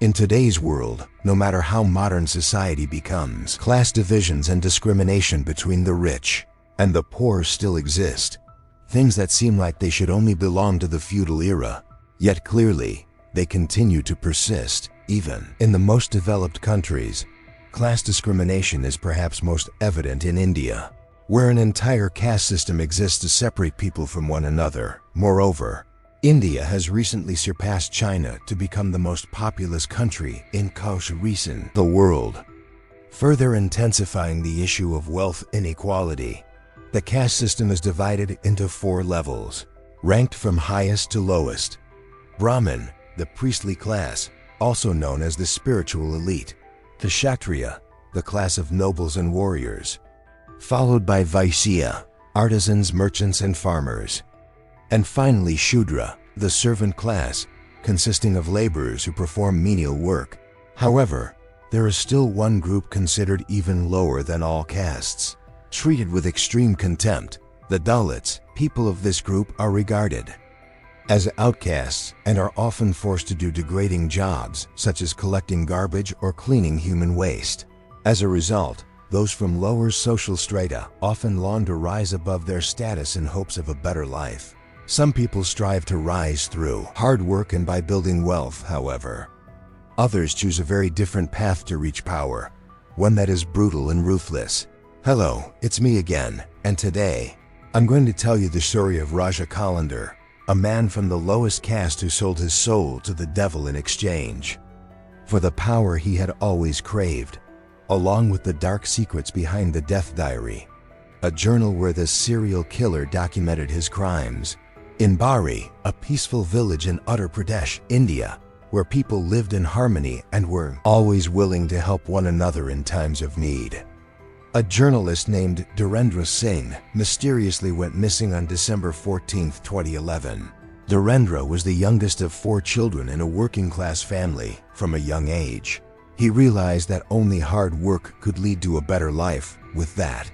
In today's world, no matter how modern society becomes, class divisions and discrimination between the rich and the poor still exist. Things that seem like they should only belong to the feudal era, yet clearly, they continue to persist, even in the most developed countries. Class discrimination is perhaps most evident in India, where an entire caste system exists to separate people from one another. Moreover, India has recently surpassed China to become the most populous country in the world, further intensifying the issue of wealth inequality. The caste system is divided into 4 levels, ranked from highest to lowest. Brahmin, the priestly class, also known as the spiritual elite. The Kshatriya, the class of nobles and warriors, followed by Vaishya, artisans, merchants, and farmers. And finally Shudra, the servant class, consisting of laborers who perform menial work. However, there is still one group considered even lower than all castes. Treated with extreme contempt, the Dalits. People of this group are regarded as outcasts and are often forced to do degrading jobs such as collecting garbage or cleaning human waste. As a result, those from lower social strata often long to rise above their status in hopes of a better life. Some people strive to rise through hard work and by building wealth, however. Others choose a very different path to reach power, one that is brutal and ruthless. Hello, it's me again, and today, I'm going to tell you the story of Raja Kalandar, a man from the lowest caste who sold his soul to the devil in exchange for the power he had always craved, along with the dark secrets behind the Death Diary, a journal where the serial killer documented his crimes. In Bari, a peaceful village in Uttar Pradesh, India, where people lived in harmony and were always willing to help one another in times of need, a journalist named Dhirendra Singh mysteriously went missing on December 14, 2011. Dhirendra was the youngest of 4 children in a working-class family. From a young age, he realized that only hard work could lead to a better life. With that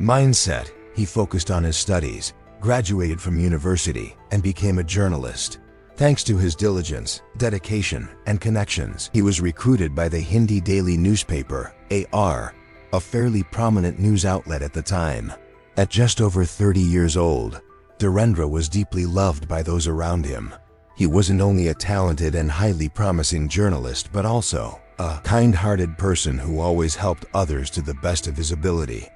mindset, he focused on his studies, graduated from university, and became a journalist. Thanks to his diligence, dedication, and connections, he was recruited by the Hindi daily newspaper, AR, a fairly prominent news outlet at the time. At just over 30 years old, Dhirendra was deeply loved by those around him. He wasn't only a talented and highly promising journalist, but also a kind-hearted person who always helped others to the best of his ability.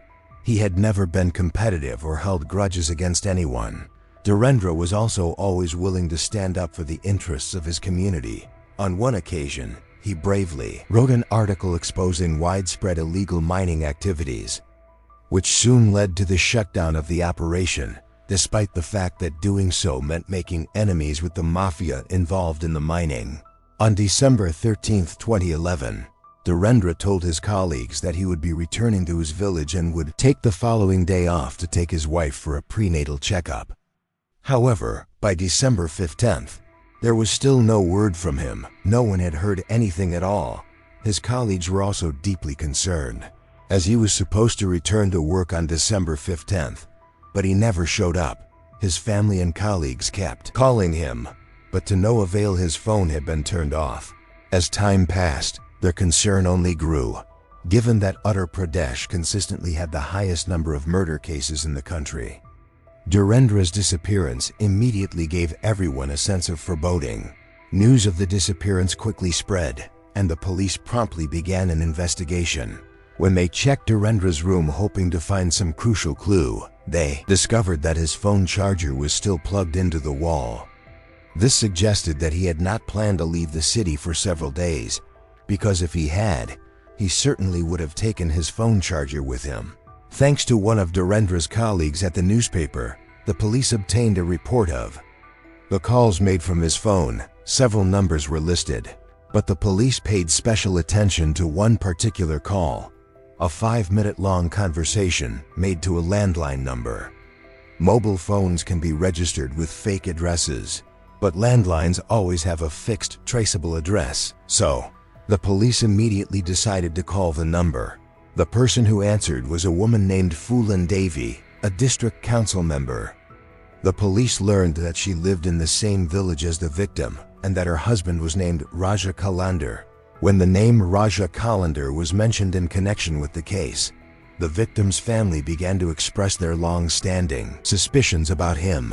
He had never been competitive or held grudges against anyone. Dhirendra was also always willing to stand up for the interests of his community. On one occasion, he bravely wrote an article exposing widespread illegal mining activities, which soon led to the shutdown of the operation, despite the fact that doing so meant making enemies with the mafia involved in the mining. On December 13, 2011, Dhirendra told his colleagues that he would be returning to his village and would take the following day off to take his wife for a prenatal checkup. However, by December 15th, there was still no word from him. No one had heard anything at all. His colleagues were also deeply concerned, as he was supposed to return to work on December 15th, but he never showed up. His family and colleagues kept calling him, but to no avail. His phone had been turned off. As time passed, their concern only grew, given that Uttar Pradesh consistently had the highest number of murder cases in the country. Dhirendra's disappearance immediately gave everyone a sense of foreboding. News of the disappearance quickly spread, and the police promptly began an investigation. When they checked Dhirendra's room hoping to find some crucial clue, they discovered that his phone charger was still plugged into the wall. This suggested that he had not planned to leave the city for several days, because if he had, he certainly would have taken his phone charger with him. Thanks to one of Dhirendra's colleagues at the newspaper, the police obtained a report of the calls made from his phone. Several numbers were listed, but the police paid special attention to one particular call, a 5-minute-long conversation made to a landline number. Mobile phones can be registered with fake addresses, but landlines always have a fixed, traceable address, so the police immediately decided to call the number. The person who answered was a woman named Phulan Devi, a district council member. The police learned that she lived in the same village as the victim and that her husband was named Raja Kalandar. When the name Raja Kalandar was mentioned in connection with the case, the victim's family began to express their long-standing suspicions about him.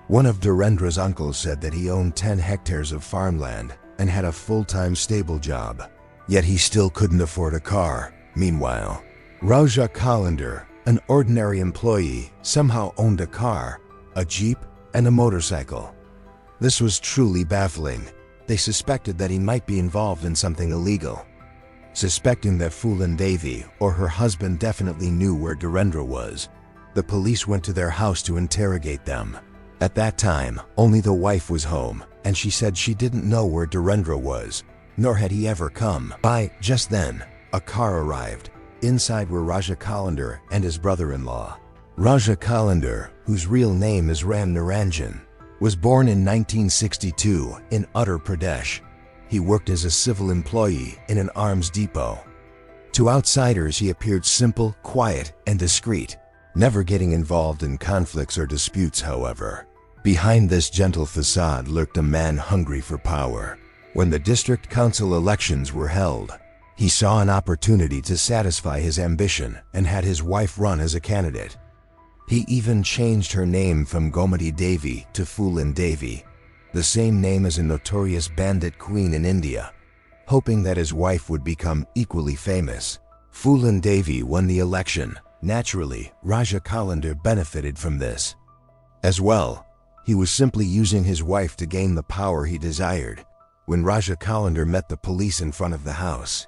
One of Dhirendra's uncles said that he owned 10 hectares of farmland and had a full-time stable job, yet he still couldn't afford a car. Meanwhile, Raja Kalandar, an ordinary employee, somehow owned a car, a jeep, and a motorcycle. This was truly baffling. They suspected that he might be involved in something illegal. Suspecting that Phulan Devi or her husband definitely knew where Dhirendra was, the police went to their house to interrogate them. At that time, only the wife was home, and she said she didn't know where Dhirendra was, nor had he ever come by. Just then, a car arrived. Inside were Raja Kalandar and his brother-in-law. Raja Kalandar, whose real name is Ram Niranjan, was born in 1962 in Uttar Pradesh. He worked as a civil employee in an arms depot. To outsiders, he appeared simple, quiet, and discreet, never getting involved in conflicts or disputes, however. Behind this gentle facade lurked a man hungry for power. When the district council elections were held, he saw an opportunity to satisfy his ambition and had his wife run as a candidate. He even changed her name from Gomati Devi to Phulan Devi, the same name as a notorious bandit queen in India, hoping that his wife would become equally famous. Phulan Devi won the election. Naturally, Raja Kalandar benefited from this. As well, he was simply using his wife to gain the power he desired. When Raja Kalandar met the police in front of the house,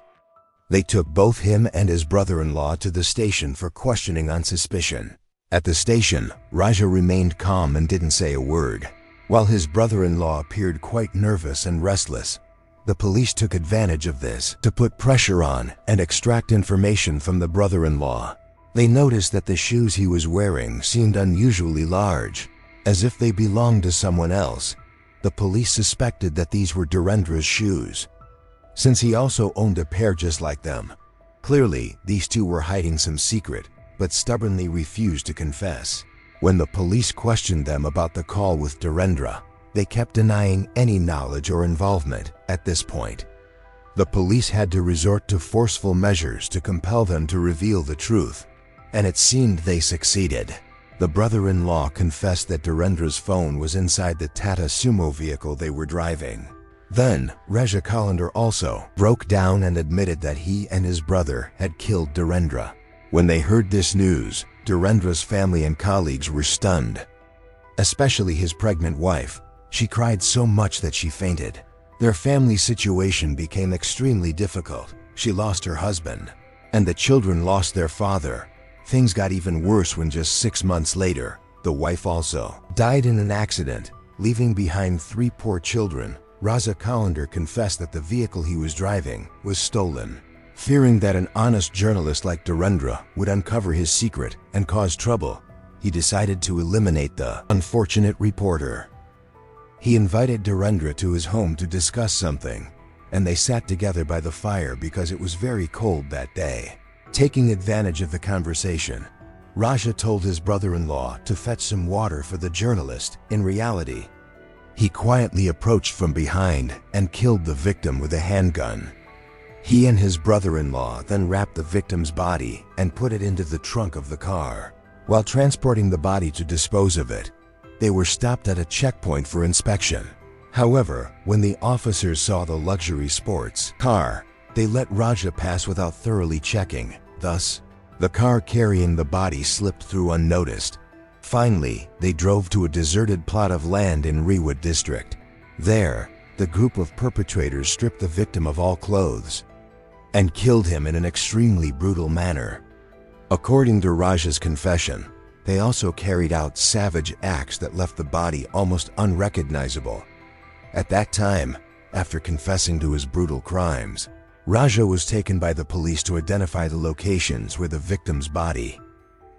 they took both him and his brother-in-law to the station for questioning on suspicion. At the station, Raja remained calm and didn't say a word, while his brother-in-law appeared quite nervous and restless. The police took advantage of this to put pressure on and extract information from the brother-in-law. They noticed that the shoes he was wearing seemed unusually large, as if they belonged to someone else. The police suspected that these were Dhirendra's shoes, since he also owned a pair just like them. Clearly, these two were hiding some secret, but stubbornly refused to confess. When the police questioned them about the call with Dhirendra, they kept denying any knowledge or involvement. At this point, the police had to resort to forceful measures to compel them to reveal the truth, and it seemed they succeeded. The brother-in-law confessed that Dhirendra's phone was inside the Tata Sumo vehicle they were driving. Then, Raja Kalandar also broke down and admitted that he and his brother had killed Dhirendra. When they heard this news, Dhirendra's family and colleagues were stunned, especially his pregnant wife. She cried so much that she fainted. Their family situation became extremely difficult. She lost her husband, and the children lost their father. Things got even worse when just 6 months later, the wife also died in an accident, leaving behind 3 poor children. Raja Kalandar confessed that the vehicle he was driving was stolen. Fearing that an honest journalist like Dhirendra would uncover his secret and cause trouble, he decided to eliminate the unfortunate reporter. He invited Dhirendra to his home to discuss something, and they sat together by the fire because it was very cold that day. Taking advantage of the conversation, Raja told his brother-in-law to fetch some water for the journalist. In reality, he quietly approached from behind and killed the victim with a handgun. He and his brother-in-law then wrapped the victim's body and put it into the trunk of the car. While transporting the body to dispose of it, they were stopped at a checkpoint for inspection. However, when the officers saw the luxury sports car, they let Raja pass without thoroughly checking. Thus, the car carrying the body slipped through unnoticed. Finally, they drove to a deserted plot of land in Rewa district. There, the group of perpetrators stripped the victim of all clothes and killed him in an extremely brutal manner. According to Raja's confession, they also carried out savage acts that left the body almost unrecognizable. At that time, after confessing to his brutal crimes, Raja was taken by the police to identify the locations where the victim's body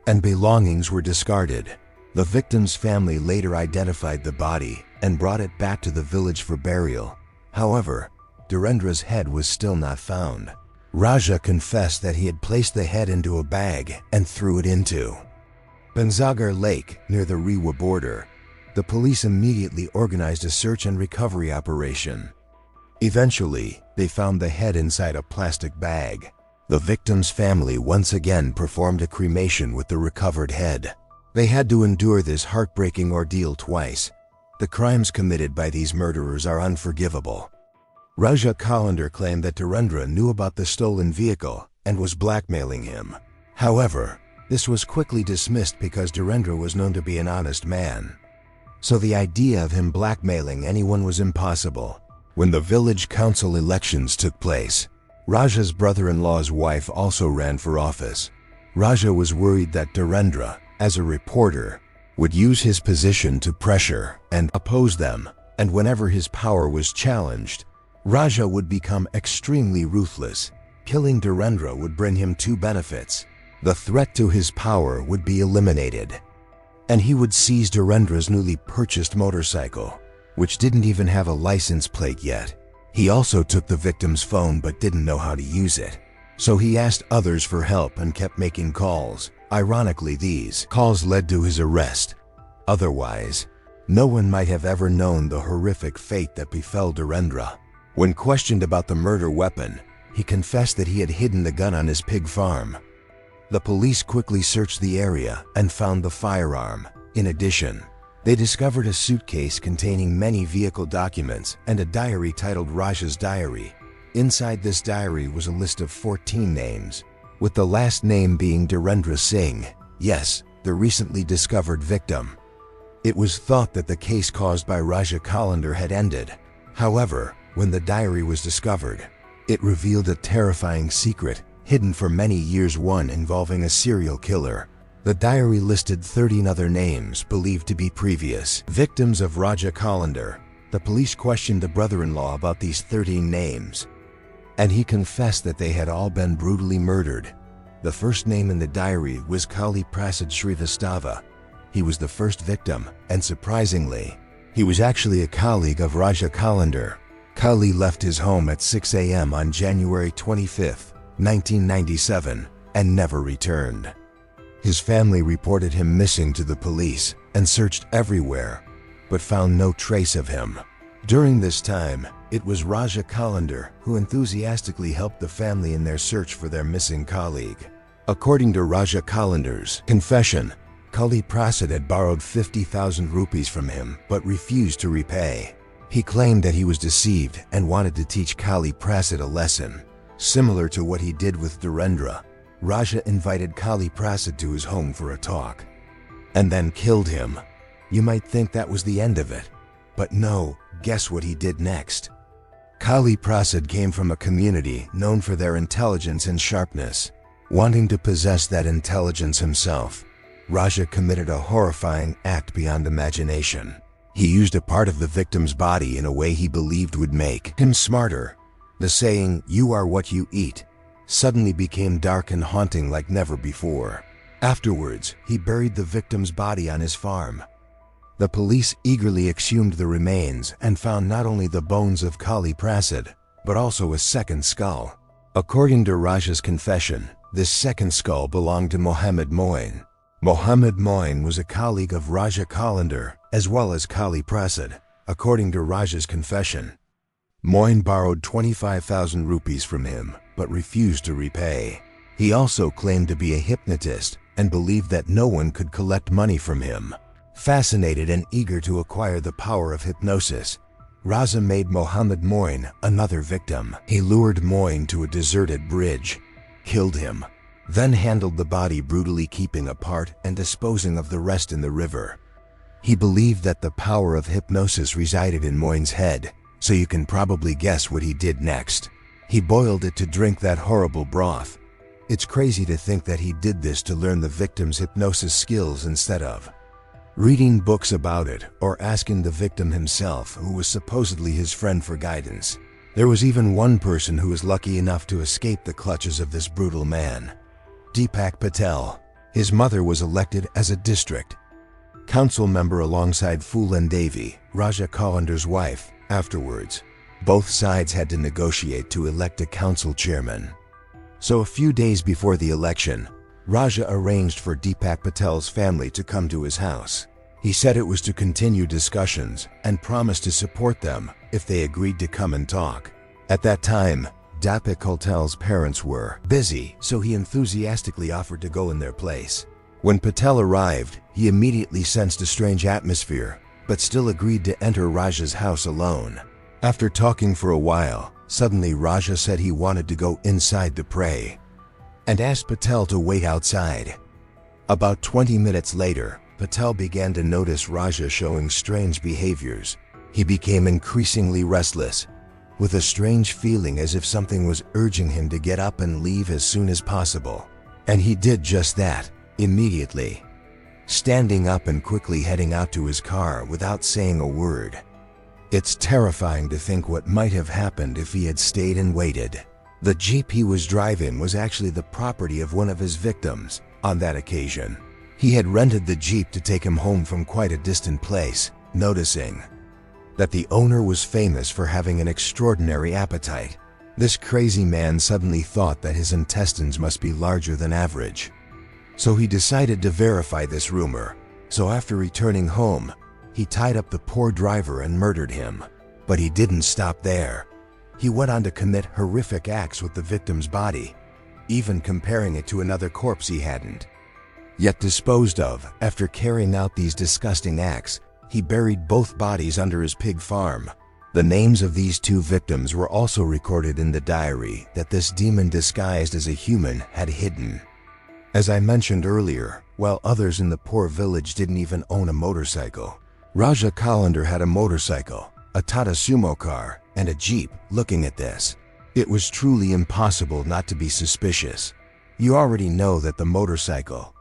and belongings were discarded. The victim's family later identified the body and brought it back to the village for burial. However, Dhirendra's head was still not found. Raja confessed that he had placed the head into a bag and threw it into Bansagar Lake near the Rewa border. The police immediately organized a search and recovery operation. Eventually, they found the head inside a plastic bag. The victim's family once again performed a cremation with the recovered head. They had to endure this heartbreaking ordeal twice. The crimes committed by these murderers are unforgivable. Raja Kalender claimed that Dhirendra knew about the stolen vehicle and was blackmailing him. However, this was quickly dismissed because Dhirendra was known to be an honest man. So the idea of him blackmailing anyone was impossible. When the village council elections took place, Raja's brother-in-law's wife also ran for office. Raja was worried that Dhirendra, as a reporter, would use his position to pressure and oppose them, and whenever his power was challenged, Raja would become extremely ruthless. Killing Dhirendra would bring him two benefits. The threat to his power would be eliminated, and he would seize Dhirendra's newly purchased motorcycle, which didn't even have a license plate yet. He also took the victim's phone but didn't know how to use it. So he asked others for help and kept making calls. Ironically, these calls led to his arrest. Otherwise, no one might have ever known the horrific fate that befell Dhirendra. When questioned about the murder weapon, he confessed that he had hidden the gun on his pig farm. The police quickly searched the area and found the firearm. In addition, they discovered a suitcase containing many vehicle documents and a diary titled Raja's Diary. Inside this diary was a list of 14 names, with the last name being Dhirendra Singh, yes, the recently discovered victim. It was thought that the case caused by Raja Kalender had ended. However, when the diary was discovered, it revealed a terrifying secret hidden for many years, one involving a serial killer. The diary listed 13 other names believed to be previous victims of Raja Kalender. The police questioned the brother-in-law about these 13 names, and he confessed that they had all been brutally murdered. The first name in the diary was Kali Prasad Srivastava. He was the first victim, and surprisingly, he was actually a colleague of Raja Kalender. Kali left his home at 6 a.m. on January 25, 1997, and never returned. His family reported him missing to the police and searched everywhere, but found no trace of him. During this time, it was Raja Kalender who enthusiastically helped the family in their search for their missing colleague. According to Raja Kalender's confession, Kali Prasad had borrowed 50,000 rupees from him but refused to repay. He claimed that he was deceived and wanted to teach Kali Prasad a lesson. Similar to what he did with Dhirendra, Raja invited Kali Prasad to his home for a talk, and then killed him. You might think that was the end of it, but no, guess what he did next? Kali Prasad came from a community known for their intelligence and sharpness. Wanting to possess that intelligence himself, Raja committed a horrifying act beyond imagination. He used a part of the victim's body in a way he believed would make him smarter. The saying, "You are what you eat," suddenly became dark and haunting like never before. Afterwards, he buried the victim's body on his farm. The police eagerly exhumed the remains and found not only the bones of Kali Prasad, but also a second skull. According to Raja's confession, this second skull belonged to Mohammed Moin. Mohammed Moin was a colleague of Raja Kalender as well as Kali Prasad. According to Raja's confession, Moin borrowed 25,000 rupees from him but refused to repay. He also claimed to be a hypnotist and believed that no one could collect money from him. Fascinated and eager to acquire the power of hypnosis, Raja made Mohammed Moin another victim. He lured Moin to a deserted bridge, killed him, then handled the body, brutally keeping a part and disposing of the rest in the river. He believed that the power of hypnosis resided in Moin's head, so you can probably guess what he did next. He boiled it to drink that horrible broth. It's crazy to think that he did this to learn the victim's hypnosis skills instead of reading books about it or asking the victim himself, who was supposedly his friend, for guidance. There was even one person who was lucky enough to escape the clutches of this brutal man: Deepak Patel. His mother was elected as a district council member alongside Phulan Devi, Raja Kalender's wife. Afterwards, both sides had to negotiate to elect a council chairman. So a few days before the election, Raja arranged for Deepak Patel's family to come to his house. He said it was to continue discussions and promised to support them if they agreed to come and talk. At that time, Deepak Patel's parents were busy, so he enthusiastically offered to go in their place. When Patel arrived, he immediately sensed a strange atmosphere, but still agreed to enter Raja's house alone. After talking for a while, suddenly Raja said he wanted to go inside to pray and asked Patel to wait outside. About 20 minutes later, Patel began to notice Raja showing strange behaviors. He became increasingly restless, with a strange feeling as if something was urging him to get up and leave as soon as possible. And he did just that, immediately, standing up and quickly heading out to his car without saying a word. It's terrifying to think what might have happened if he had stayed and waited. The Jeep he was driving was actually the property of one of his victims on that occasion. He had rented the Jeep to take him home from quite a distant place, noticing that the owner was famous for having an extraordinary appetite. This crazy man suddenly thought that his intestines must be larger than average. So he decided to verify this rumor. So after returning home, he tied up the poor driver and murdered him. But he didn't stop there. He went on to commit horrific acts with the victim's body, even comparing it to another corpse he hadn't yet disposed of. After carrying out these disgusting acts, he buried both bodies under his pig farm. The names of these two victims were also recorded in the diary that this demon disguised as a human had hidden. As I mentioned earlier, while others in the poor village didn't even own a motorcycle, Raja Callender had a motorcycle, a Tata Sumo car, and a Jeep. Looking at this, it was truly impossible not to be suspicious. You already know that the motorcycle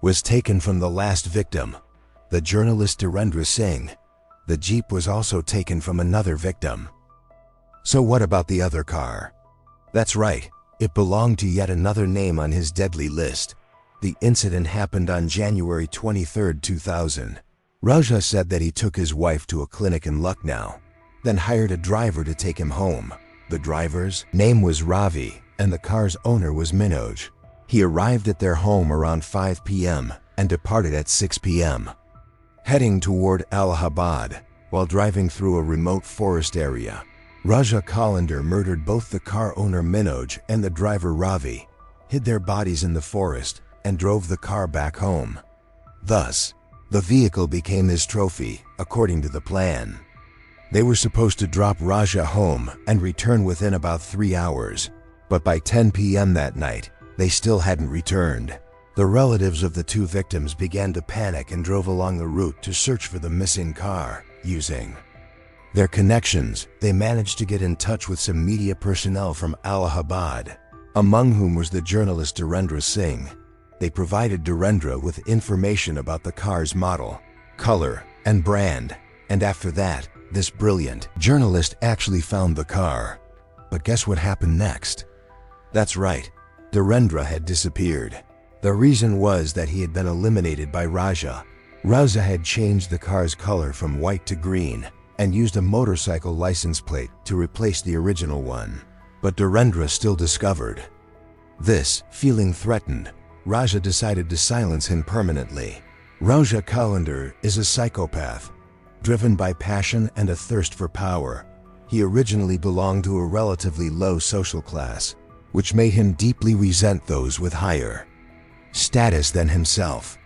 was taken from the last victim, the journalist Dhirendra Singh. The Jeep was also taken from another victim. So what about the other car? That's right, it belonged to yet another name on his deadly list. The incident happened on January 23, 2000. Raja said that he took his wife to a clinic in Lucknow, then hired a driver to take him home. The driver's name was Ravi, and the car's owner was Minoj. He arrived at their home around 5 p.m. and departed at 6 p.m. heading toward Allahabad. While driving through a remote forest area, Raja Callender murdered both the car owner Minoj and the driver Ravi, hid their bodies in the forest, and drove the car back home. Thus, the vehicle became his trophy, according to the plan. They were supposed to drop Raja home and return within about 3 hours, but by 10 p.m. that night, they still hadn't returned. The relatives of the two victims began to panic and drove along the route to search for the missing car. Using their connections, they managed to get in touch with some media personnel from Allahabad, among whom was the journalist Dhirendra Singh. They provided Dhirendra with information about the car's model, color, and brand, and after that, this brilliant journalist actually found the car. But guess what happened next? That's right, Dhirendra had disappeared. The reason was that he had been eliminated by Raja. Raja had changed the car's color from white to green and used a motorcycle license plate to replace the original one. But Dhirendra still discovered this. Feeling threatened, Raja decided to silence him permanently. Raja Callender is a psychopath, driven by passion and a thirst for power. He originally belonged to a relatively low social class, which made him deeply resent those with higher status than himself.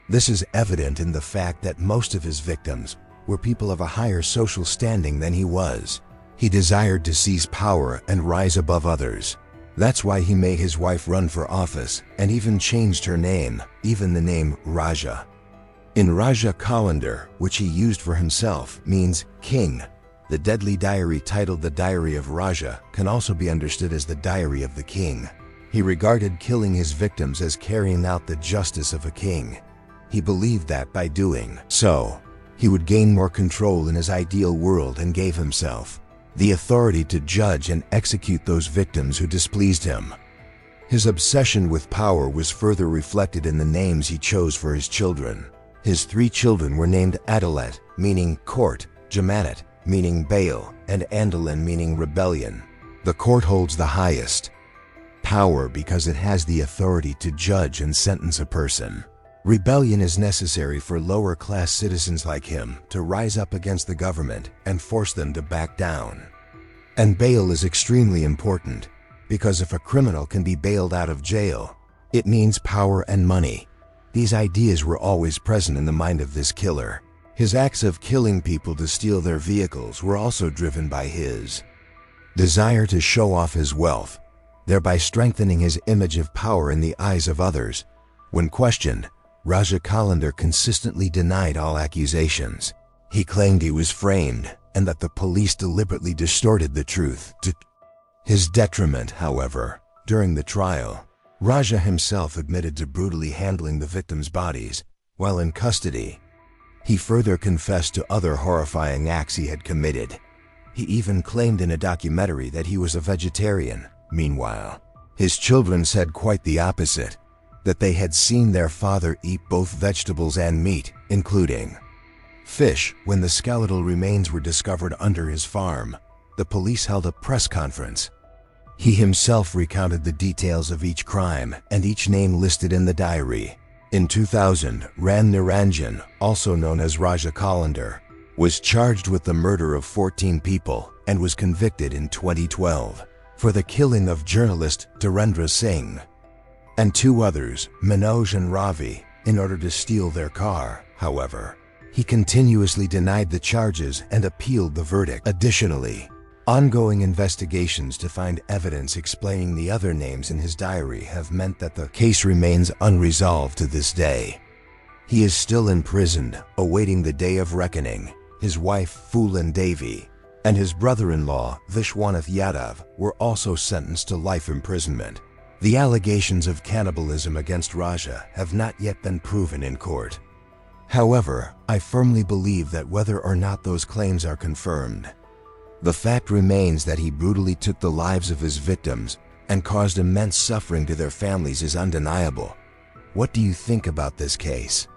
This is evident in the fact that most of his victims were people of a higher social standing than he was. He desired to seize power and rise above others. That's why he made his wife run for office and even changed her name, even the name Raja. In Raja Callender, which he used for himself, means king. The deadly diary titled The Diary of Raja can also be understood as the Diary of the King. He regarded killing his victims as carrying out the justice of a king. He believed that by doing so, he would gain more control in his ideal world and gave himself the authority to judge and execute those victims who displeased him. His obsession with power was further reflected in the names he chose for his children. His 3 children were named Adalet, meaning court, Jamanet, meaning bail, and Andalin, meaning rebellion. The court holds the highest power because it has the authority to judge and sentence a person. Rebellion is necessary for lower-class citizens like him to rise up against the government and force them to back down. And bail is extremely important, because if a criminal can be bailed out of jail, it means power and money. These ideas were always present in the mind of this killer. His acts of killing people to steal their vehicles were also driven by his desire to show off his wealth, thereby strengthening his image of power in the eyes of others. When questioned, Raja Kalendar consistently denied all accusations. He claimed he was framed and that the police deliberately distorted the truth to his detriment. However, during the trial, Raja himself admitted to brutally handling the victims' bodies while in custody. He further confessed to other horrifying acts he had committed. He even claimed in a documentary that he was a vegetarian. Meanwhile, his children said quite the opposite, that they had seen their father eat both vegetables and meat, including fish. When the skeletal remains were discovered under his farm, the police held a press conference. He himself recounted the details of each crime and each name listed in the diary. In 2000, Ram Niranjan, also known as Raja Kalendar, was charged with the murder of 14 people and was convicted in 2012 for the killing of journalist Dhirendra Singh and two others, Manoj and Ravi, in order to steal their car. However, he continuously denied the charges and appealed the verdict. Additionally, ongoing investigations to find evidence explaining the other names in his diary have meant that the case remains unresolved to this day. He is still imprisoned, awaiting the day of reckoning. His wife, Phulan Devi, and his brother-in-law, Vishwanath Yadav, were also sentenced to life imprisonment. The allegations of cannibalism against Raja have not yet been proven in court. However, I firmly believe that whether or not those claims are confirmed, the fact remains that he brutally took the lives of his victims and caused immense suffering to their families is undeniable. What do you think about this case?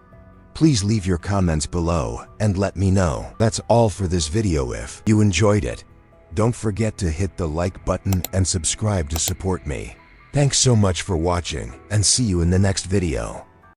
Please leave your comments below and let me know. That's all for this video. If you enjoyed it, don't forget to hit the like button and subscribe to support me. Thanks so much for watching and see you in the next video.